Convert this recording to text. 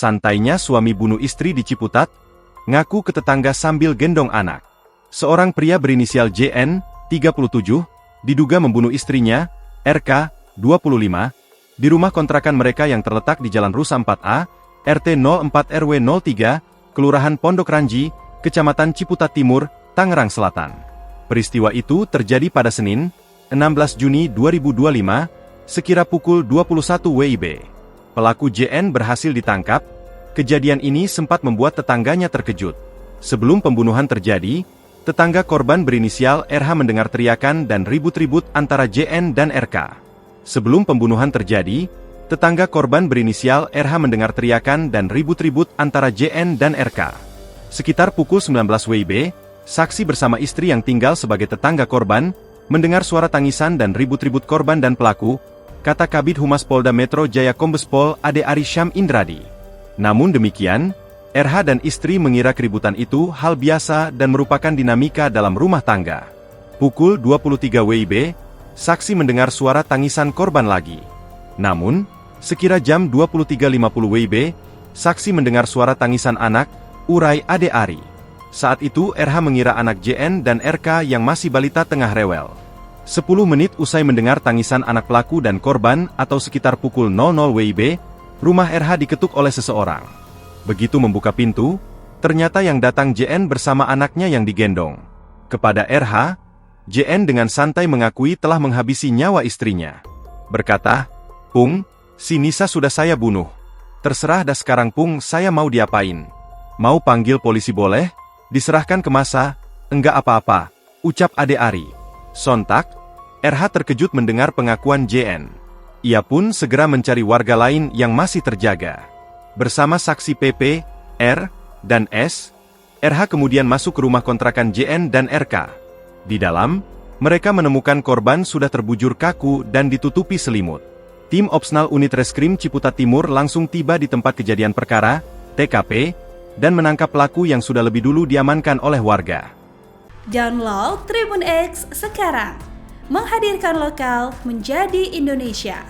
Santainya suami bunuh istri di Ciputat, ngaku ke tetangga sambil gendong anak. Seorang pria berinisial JN, 37, diduga membunuh istrinya, RK, 25, di rumah kontrakan mereka yang terletak di Jalan Rusa 4A, RT 04 RW 03, Kelurahan Pondok Ranji, Kecamatan Ciputat Timur, Tangerang Selatan. Peristiwa itu terjadi pada Senin, 16 Juni 2025, sekira pukul 21 WIB. Pelaku JN berhasil ditangkap. Kejadian ini sempat membuat tetangganya terkejut. Sebelum pembunuhan terjadi, tetangga korban berinisial RH mendengar teriakan dan ribut-ribut antara JN dan RK. Sebelum pembunuhan terjadi, tetangga korban berinisial RH mendengar teriakan dan ribut-ribut antara JN dan RK. Sekitar pukul 19 WIB, saksi bersama istri yang tinggal sebagai tetangga korban, mendengar suara tangisan dan ribut-ribut korban dan pelaku, kata Kabid Humas Polda Metro Jaya Kombes Pol Ade Ari Syam Indradi. Namun demikian, RH dan istri mengira keributan itu hal biasa dan merupakan dinamika dalam rumah tangga. Pukul 23 WIB, saksi mendengar suara tangisan korban lagi. Namun, sekira jam 23.50 WIB, saksi mendengar suara tangisan anak, urai Ade Ari. Saat itu RH mengira anak JN dan RK yang masih balita tengah rewel. 10 menit usai mendengar tangisan anak pelaku dan korban atau sekitar pukul 00 WIB, rumah RH diketuk oleh seseorang. Begitu membuka pintu, ternyata yang datang JN bersama anaknya yang digendong. Kepada RH, JN dengan santai mengakui telah menghabisi nyawa istrinya. Berkata, "Pung, si Nisa sudah saya bunuh. Terserah dah sekarang Pung, saya mau diapain. Mau panggil polisi boleh? Diserahkan ke masa? Enggak apa-apa," ucap Ade Ari. Sontak, RH terkejut mendengar pengakuan JN. Ia pun segera mencari warga lain yang masih terjaga. Bersama saksi PP, R, dan S, RH kemudian masuk ke rumah kontrakan JN dan RK. Di dalam, mereka menemukan korban sudah terbujur kaku dan ditutupi selimut. Tim Opsnal Unit Reskrim Ciputat Timur langsung tiba di tempat kejadian perkara, TKP, dan menangkap pelaku yang sudah lebih dulu diamankan oleh warga. Download Tribun X sekarang, menghadirkan lokal menjadi Indonesia.